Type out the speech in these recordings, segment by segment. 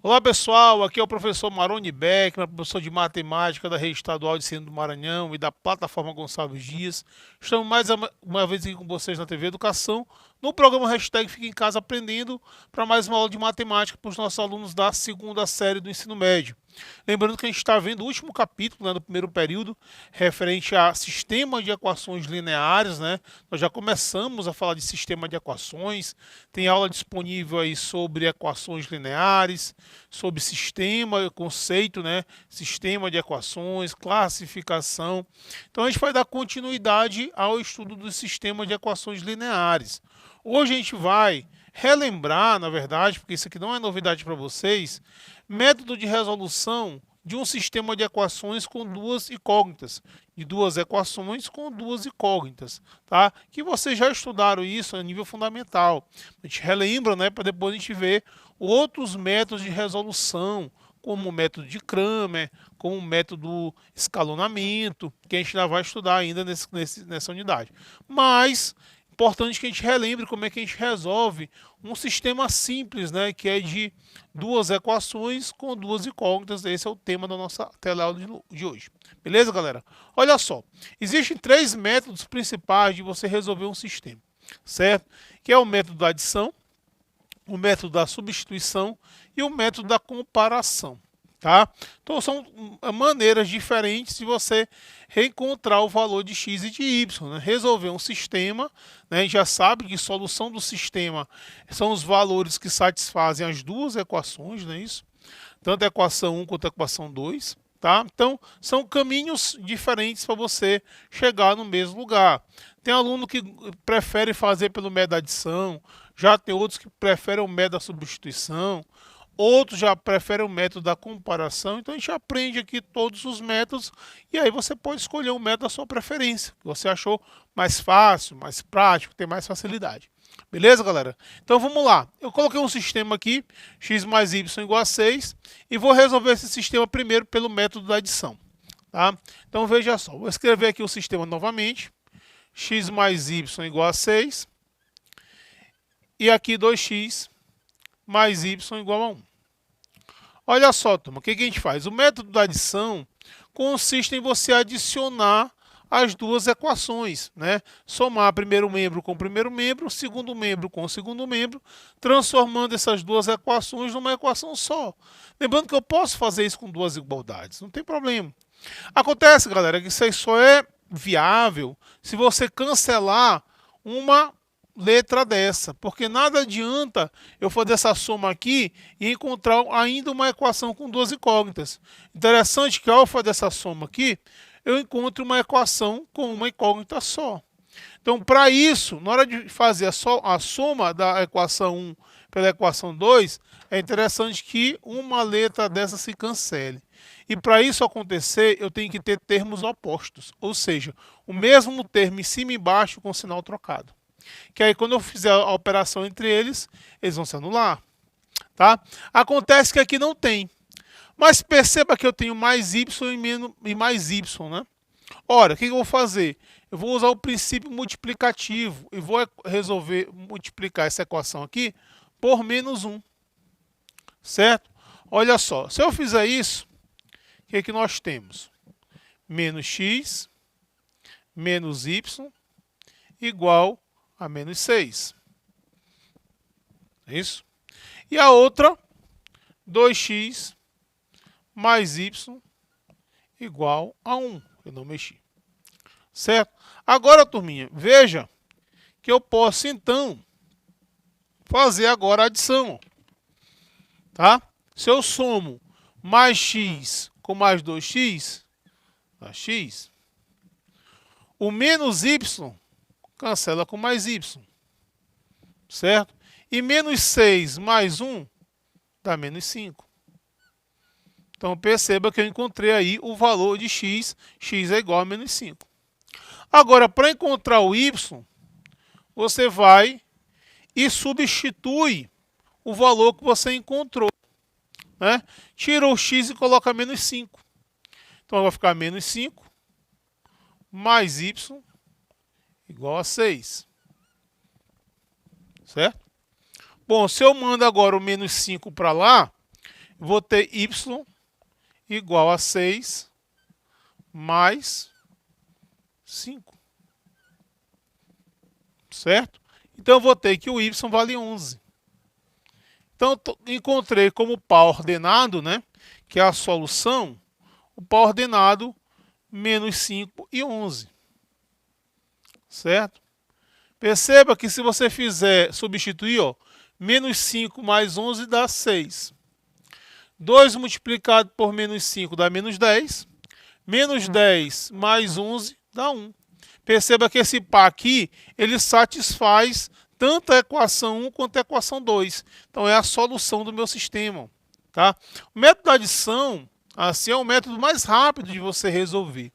Olá pessoal, aqui é o professor Maroni Beckman, professor de matemática da Rede Estadual de Ensino do Maranhão e da plataforma Gonçalves Dias. Estamos mais uma vez aqui com vocês na TV Educação, no programa Hashtag Fique em Casa Aprendendo, para mais uma aula de matemática para os nossos alunos da segunda série do ensino médio. Lembrando que a gente está vendo o último capítulo, né, do primeiro período, referente a sistema de equações lineares, né? Nós já começamos a falar de sistema de equações, tem aula disponível aí sobre equações lineares, sobre sistema, conceito, né? Sistema de equações, classificação. Então a gente vai dar continuidade ao estudo do sistema de equações lineares. Hoje a gente vai relembrar, na verdade, porque isso aqui não é novidade para vocês, método de resolução de um sistema de equações com duas incógnitas, de duas equações com duas incógnitas, tá? Que vocês já estudaram isso a nível fundamental. A gente relembra, né, para depois a gente ver outros métodos de resolução, como o método de Cramer, como o método escalonamento, que a gente ainda vai estudar ainda nessa unidade. Mas importante que a gente relembre como é que a gente resolve um sistema simples, né, que é de duas equações com duas incógnitas. Esse é o tema da nossa teleaula de hoje. Beleza, galera? Olha só, existem três métodos principais de você resolver um sistema, certo? Que é o método da adição, o método da substituição e o método da comparação. Tá? Então são maneiras diferentes de você reencontrar o valor de x e de y, né? Resolver um sistema, né? A gente já sabe que solução do sistema são os valores que satisfazem as duas equações, não é isso? Tanto a equação 1 quanto a equação 2. Tá? Então são caminhos diferentes para você chegar no mesmo lugar. Tem aluno que prefere fazer pelo método da adição, já tem outros que preferem o método da substituição, outros já preferem o método da comparação. Então a gente aprende aqui todos os métodos e aí você pode escolher o método da sua preferência, que você achou mais fácil, mais prático, tem mais facilidade. Beleza, galera? Então vamos lá. Eu coloquei um sistema aqui, x mais y igual a 6, e vou resolver esse sistema primeiro pelo método da adição. Tá? Então veja só, vou escrever aqui o sistema novamente. X mais y igual a 6. E aqui 2x mais y igual a 1. Olha só, turma, o que a gente faz? O método da adição consiste em você adicionar as duas equações, né? Somar primeiro membro com primeiro membro, segundo membro com segundo membro, transformando essas duas equações numa equação só. Lembrando que eu posso fazer isso com duas igualdades, não tem problema. Acontece, galera, que isso aí só é viável se você cancelar uma letra dessa, porque nada adianta eu fazer essa soma aqui e encontrar ainda uma equação com duas incógnitas. Interessante que ao fazer essa soma aqui, eu encontro uma equação com uma incógnita só. Então, para isso, na hora de fazer a soma da equação 1 pela equação 2, é interessante que uma letra dessa se cancele. E para isso acontecer, eu tenho que ter termos opostos, ou seja, o mesmo termo em cima e embaixo com sinal trocado. Que aí quando eu fizer a operação entre eles, eles vão se anular. Tá? Acontece que aqui não tem. Mas perceba que eu tenho mais y e mais y, né? Ora, o que eu vou fazer? Eu vou usar o princípio multiplicativo e vou resolver multiplicar essa equação aqui por menos 1. Certo? Olha só, se eu fizer isso, o que nós temos? Menos x menos y igual a menos 6. É isso? E a outra, 2x mais y igual a 1. Eu não mexi. Certo? Agora, turminha, veja que eu posso, então, fazer agora a adição. Tá? Se eu somo mais x com mais 2x, dá x. O menos y cancela com mais y. Certo? E menos 6 mais 1 dá menos 5. Então perceba que eu encontrei aí o valor de x. X é igual a menos 5. Agora, para encontrar o y, você vai e substitui o valor que você encontrou. Né? Tira o x e coloca menos 5. Então vai ficar menos 5 mais y igual a 6. Certo? Bom, se eu mando agora o menos 5 para lá, vou ter y igual a 6 mais 5. Certo? Então eu vou ter que o y vale 11. Então encontrei como par ordenado, né, que é a solução, o par ordenado menos 5 e 11. Certo? Perceba que se você fizer substituir, ó, menos 5 mais 11 dá 6. 2 multiplicado por menos 5 dá menos 10. Menos 10 mais 11 dá 1. Perceba que esse par aqui, ele satisfaz tanto a equação 1 quanto a equação 2. Então é a solução do meu sistema. Tá? O método da adição, assim, é o método mais rápido de você resolver.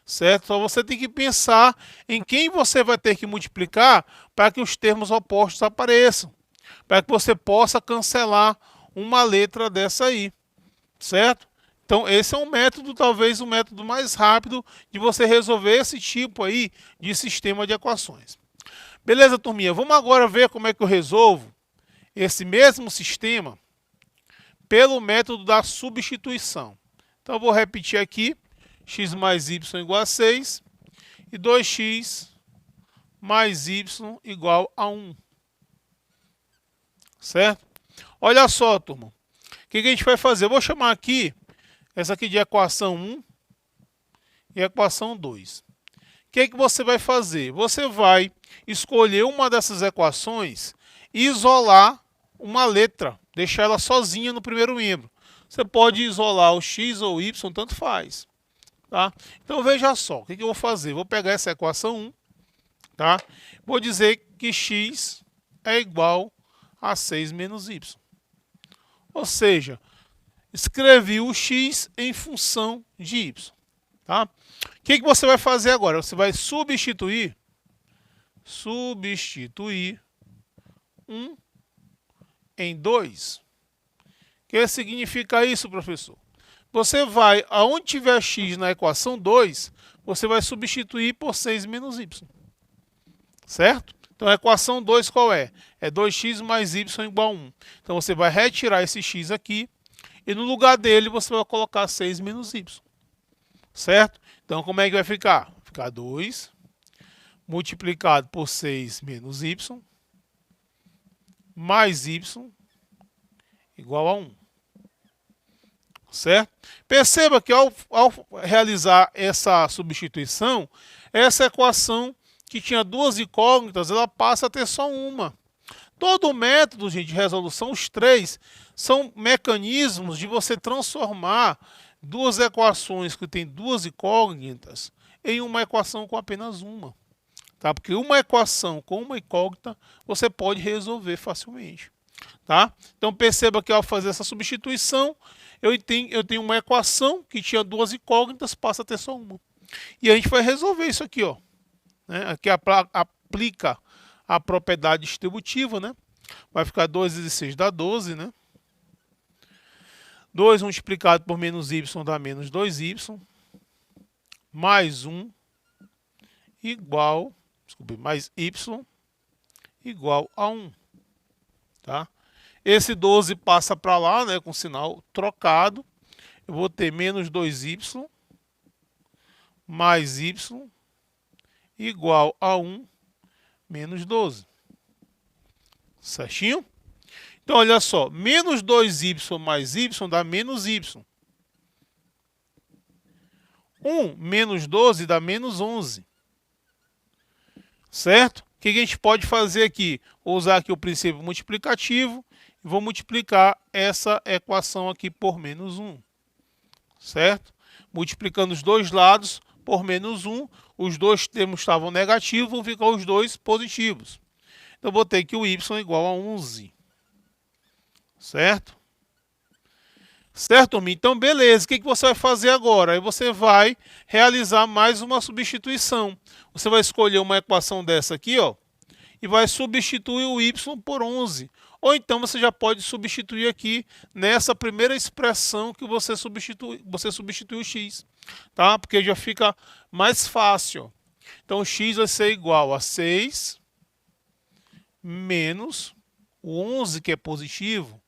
Certo? Então você tem que pensar em quem você vai ter que multiplicar para que os termos opostos apareçam. Para que você possa cancelar uma letra dessa aí. Certo? Então esse é um método, talvez o método mais rápido de você resolver esse tipo aí de sistema de equações. Beleza, turminha? Vamos agora ver como é que eu resolvo esse mesmo sistema pelo método da substituição. Então eu vou repetir aqui. X mais y igual a 6 e 2x mais y igual a 1. Certo? Olha só, turma. O que a gente vai fazer? Eu vou chamar aqui essa aqui de equação 1 e equação 2. O que você vai fazer? Você vai escolher uma dessas equações e isolar uma letra, deixar ela sozinha no primeiro membro. Você pode isolar o x ou o y, tanto faz. Tá? Então veja só, o que eu vou fazer? Vou pegar essa equação 1, tá? Vou dizer que x é igual a 6 menos y. Ou seja, escrevi o x em função de y. Tá? O que você vai fazer agora? Você vai substituir 1 em 2. O que significa isso, professor? Você vai, aonde tiver x na equação 2, você vai substituir por 6 menos y. Certo? Então a equação 2 qual é? É 2x mais y igual a 1. Então você vai retirar esse x aqui e no lugar dele você vai colocar 6 menos y. Certo? Então como é que vai ficar? Vai ficar 2 multiplicado por 6 menos y mais y igual a 1. Certo? Perceba que ao realizar essa substituição, essa equação que tinha duas incógnitas, ela passa a ter só uma. Todo o método, gente, de resolução, os três, são mecanismos de você transformar duas equações que têm duas incógnitas em uma equação com apenas uma. Tá? Porque uma equação com uma incógnita você pode resolver facilmente. Tá? Então perceba que ao fazer essa substituição, eu tenho uma equação que tinha duas incógnitas, passa a ter só uma. E a gente vai resolver isso aqui, ó. Né? Aqui aplica a propriedade distributiva, né? Vai ficar 2 vezes 6 dá 12, né? 2 multiplicado por menos y dá menos 2y, mais 1 igual, mais y igual a 1. Tá? Esse 12 passa para lá, né, com sinal trocado. Eu vou ter menos 2y mais y igual a 1 menos 12. Certinho? Então, olha só. Menos 2y mais y dá menos y. 1 menos 12 dá menos 11. Certo? O que a gente pode fazer aqui? Vou usar aqui o princípio multiplicativo. Vou multiplicar essa equação aqui por menos 1. Certo? Multiplicando os dois lados por menos 1. Os dois termos estavam negativos, vão ficar os dois positivos. Então, vou ter que o y é igual a 11. Certo? Certo, turma? Então, beleza. O que você vai fazer agora? Aí você vai realizar mais uma substituição. Você vai escolher uma equação dessa aqui, ó, e vai substituir o y por 11. Ou então você já pode substituir aqui nessa primeira expressão que você substitui o x, tá? Porque já fica mais fácil. Então, o x vai ser igual a 6 menos o 11, que é positivo,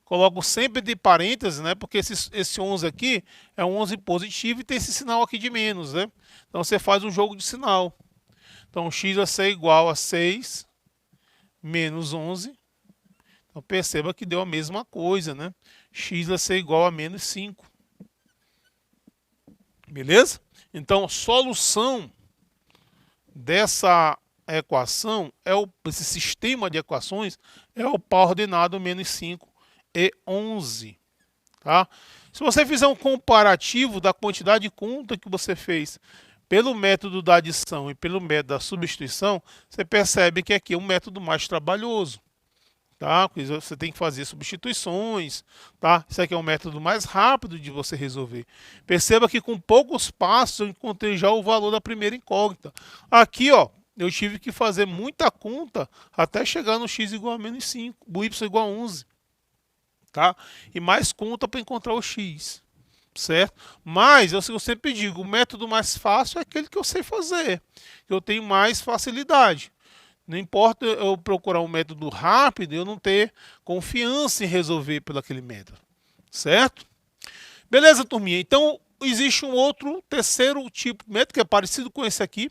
coloco sempre de parênteses, né? Porque esse 11 aqui é um 11 positivo e tem esse sinal aqui de menos, né? Então você faz um jogo de sinal. Então x vai ser igual a 6 menos 11. Então perceba que deu a mesma coisa, né? X vai ser igual a menos 5. Beleza? Então, solução dessa equação, esse sistema de equações, é o par ordenado menos 5 e 11. Tá? Se você fizer um comparativo da quantidade de conta que você fez pelo método da adição e pelo método da substituição, você percebe que aqui é um método mais trabalhoso. Tá? Você tem que fazer substituições, tá? Isso aqui é um método mais rápido de você resolver. Perceba que com poucos passos eu encontrei já o valor da primeira incógnita. Aqui, ó, eu tive que fazer muita conta até chegar no x igual a menos 5, o y igual a 11, tá? E mais conta para encontrar o x, certo? Mas eu sempre digo, o método mais fácil é aquele que eu sei fazer, que eu tenho mais facilidade. Não importa eu procurar um método rápido e eu não ter confiança em resolver pelo aquele método, certo? Beleza, turminha? Então, existe um outro terceiro tipo de método que é parecido com esse aqui,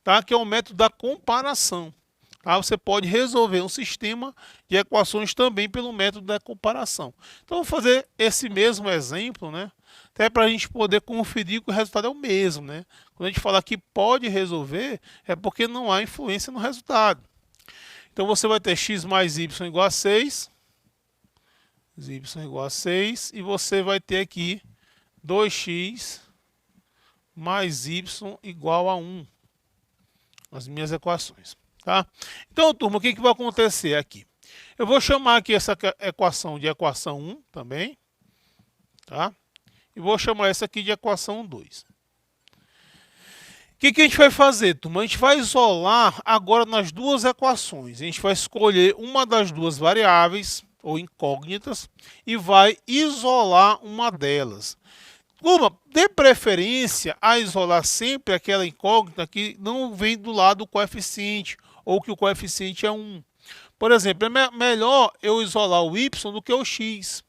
tá? Que é o método da comparação. Tá? Você pode resolver um sistema de equações também pelo método da comparação. Então, vou fazer esse mesmo exemplo, né? Até para a gente poder conferir que o resultado é o mesmo, né? Quando a gente fala que pode resolver, é porque não há influência no resultado. Então, você vai ter x mais y igual a 6, y igual a 6, e você vai ter aqui 2x mais y igual a 1, as minhas equações. Tá? Então, turma, o que vai acontecer aqui? Eu vou chamar aqui essa equação de equação 1 também, tá? E vou chamar essa aqui de equação 2. O que a gente vai fazer, turma? A gente vai isolar agora nas duas equações. A gente vai escolher uma das duas variáveis, ou incógnitas, e vai isolar uma delas. Turma, dê preferência a isolar sempre aquela incógnita que não vem do lado do coeficiente, ou que o coeficiente é 1. Por exemplo, é melhor eu isolar o y do que o x.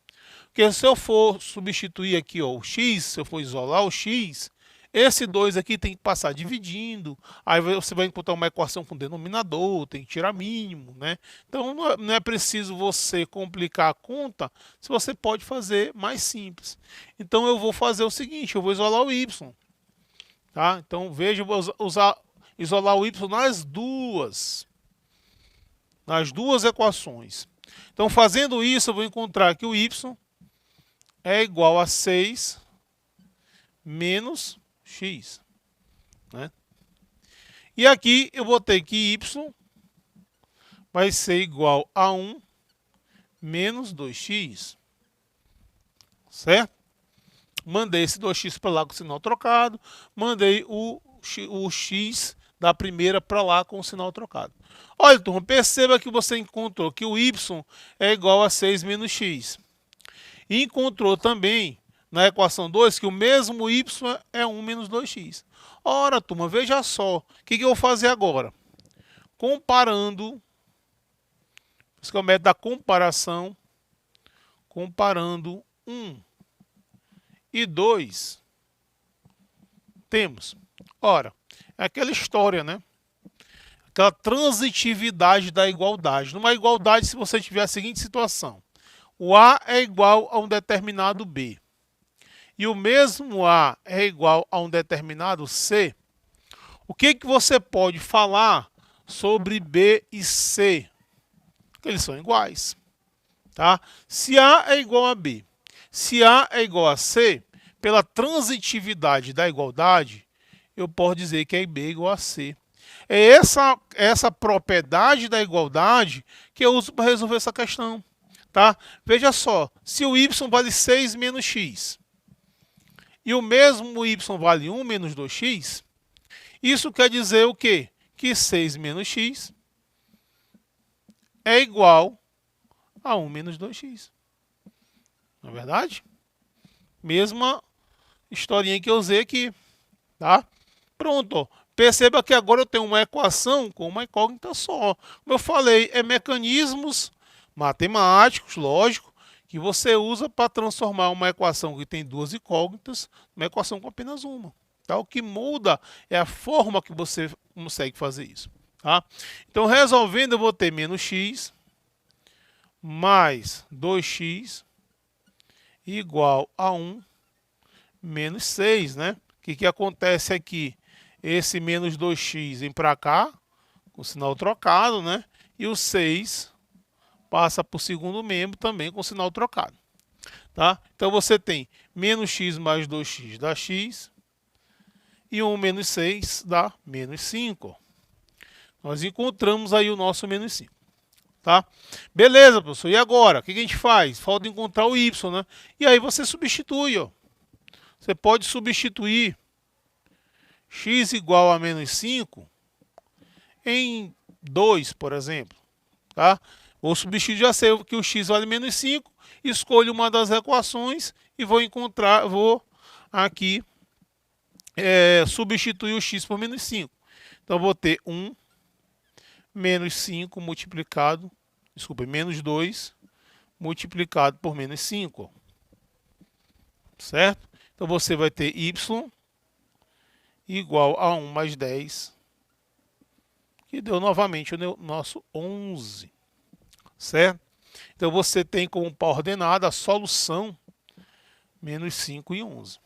Porque se eu for substituir aqui ó, o x, se eu for isolar o x, esse 2 aqui tem que passar dividindo, aí você vai encontrar uma equação com denominador, tem que tirar mínimo, né? Então não é preciso você complicar a conta, se você pode fazer mais simples. Então eu vou fazer o seguinte, eu vou isolar o y, tá? Então veja, eu vou isolar o y nas duas equações. Então fazendo isso, eu vou encontrar que o y é igual a 6 menos x. Né? E aqui eu vou ter que y vai ser igual a 1 menos 2x. Certo? Mandei esse 2x para lá com o sinal trocado. Mandei o x da primeira para lá com o sinal trocado. Olha, turma, perceba que você encontrou que o y é igual a 6 menos x. E encontrou também na equação 2 que o mesmo y é 1 menos 2x. Ora, turma, veja só. O que eu vou fazer agora? Comparando. Esse é o método da comparação. Comparando 1 e 2. Temos. Ora, é aquela história, né? Aquela transitividade da igualdade. Numa igualdade, se você tiver a seguinte situação. O A é igual a um determinado B. E o mesmo A é igual a um determinado C. O que você pode falar sobre B e C? Que eles são iguais. Tá? Se A é igual a B, se A é igual a C, pela transitividade da igualdade, eu posso dizer que B é igual a C. É essa propriedade da igualdade que eu uso para resolver essa questão. Tá? Veja só, se o y vale 6 menos x e o mesmo y vale 1 menos 2x, isso quer dizer o quê? Que 6 menos x é igual a 1 menos 2x. Não é verdade? Mesma historinha que eu usei aqui. Tá? Pronto. Perceba que agora eu tenho uma equação com uma incógnita só. Como eu falei, é mecanismos matemáticos, lógico, que você usa para transformar uma equação que tem duas incógnitas numa equação com apenas uma. Tá? O que muda é a forma que você consegue fazer isso. Tá? Então, resolvendo, eu vou ter menos x mais 2x igual a 1 menos 6, né? O que acontece aqui? Esse menos 2x vem para cá, com sinal trocado, né? E o 6 passa para o segundo membro também com sinal trocado. Tá? Então, você tem menos x mais 2x dá x, e 1 menos 6 dá menos 5. Nós encontramos aí o nosso menos 5. Tá? Beleza, professor. E agora? O que a gente faz? Falta encontrar o y, né? E aí você substitui, ó. Você pode substituir x igual a menos 5 em 2, por exemplo. Tá? Vou substituir, já sei que o x vale menos 5, escolho uma das equações e vou aqui substituir o x por menos 5. Então, vou ter 1 menos 5 multiplicado, menos 2 multiplicado por menos 5. Certo? Então, você vai ter y igual a 1 mais 10, que deu novamente o nosso 11. Certo? Então, você tem como par ordenada a solução menos 5 e 11.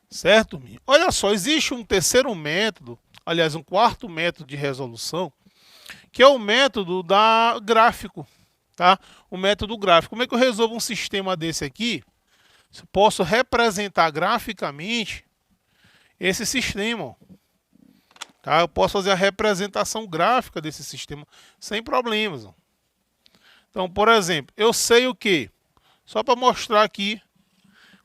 Certo? Olha só, existe um terceiro método, aliás, um quarto método de resolução, que é o método gráfico. Tá? O método gráfico. Como é que eu resolvo um sistema desse aqui? Eu posso representar graficamente esse sistema. Tá? Eu posso fazer a representação gráfica desse sistema sem problemas. Então, por exemplo, eu sei o que? Só para mostrar aqui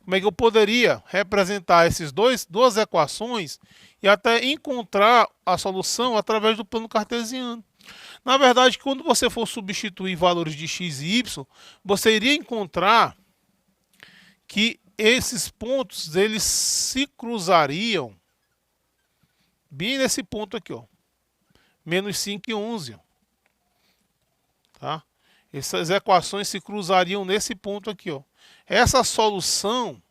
como é que eu poderia representar essas duas equações e até encontrar a solução através do plano cartesiano. Na verdade, quando você for substituir valores de x e y, você iria encontrar que esses pontos eles se cruzariam bem nesse ponto aqui, ó, menos 5 e 11. Tá? Essas equações se cruzariam nesse ponto aqui, ó. Essa solução,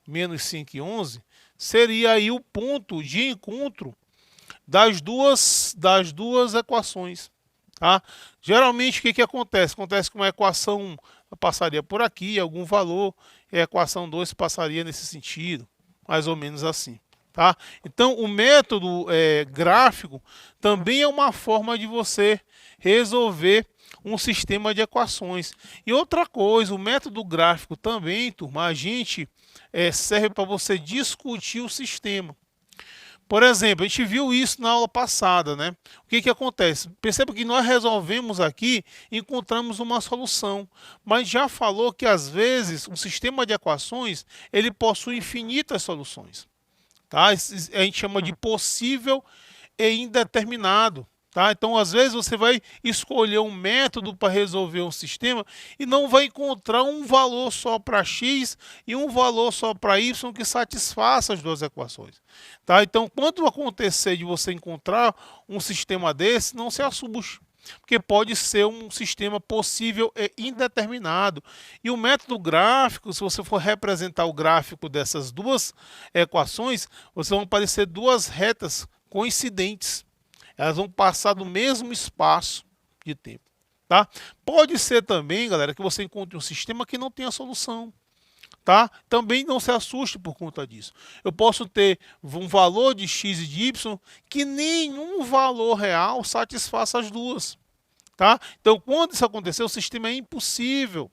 menos 5 e 11, seria aí o ponto de encontro das duas equações. Tá? Geralmente, o que acontece? Acontece que uma equação 1 passaria por aqui, algum valor, e a equação 2 passaria nesse sentido, mais ou menos assim. Tá? Então, o método gráfico também é uma forma de você resolver um sistema de equações. E outra coisa, o método gráfico também, turma, a gente serve para você discutir o sistema. Por exemplo, a gente viu isso na aula passada, né? O que acontece? Perceba que nós resolvemos aqui, encontramos uma solução, mas já falou que às vezes um sistema de equações ele possui infinitas soluções. Tá? A gente chama de possível e indeterminado. Tá? Então, às vezes, você vai escolher um método para resolver um sistema e não vai encontrar um valor só para x e um valor só para y que satisfaça as duas equações. Tá? Então, quando acontecer de você encontrar um sistema desse, não se assuste, porque pode ser um sistema possível e indeterminado. E o método gráfico, se você for representar o gráfico dessas duas equações, vão aparecer duas retas coincidentes. Elas vão passar do mesmo espaço de tempo. Tá? Pode ser também, galera, que você encontre um sistema que não tenha solução. Tá? Também não se assuste por conta disso. Eu posso ter um valor de x e de y que nenhum valor real satisfaça as duas. Tá? Então, quando isso acontecer, o sistema é impossível.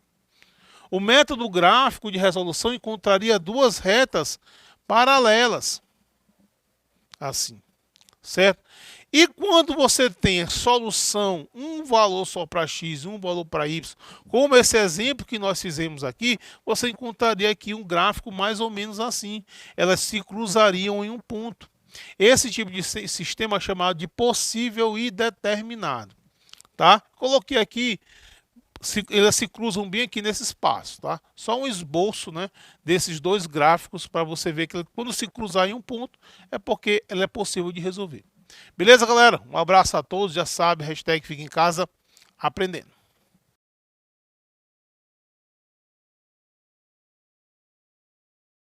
O método gráfico de resolução encontraria duas retas paralelas. Assim. Certo? E quando você tem a solução, um valor só para x e um valor para y, como esse exemplo que nós fizemos aqui, você encontraria aqui um gráfico mais ou menos assim. Elas se cruzariam em um ponto. Esse tipo de sistema é chamado de possível e determinado. Tá? Coloquei aqui, elas se cruzam bem aqui nesse espaço. Tá? Só um esboço, né, desses dois gráficos para você ver que quando se cruzar em um ponto é porque ela é possível de resolver. Beleza, galera? Um abraço a todos. Já sabe, hashtag fica em casa aprendendo.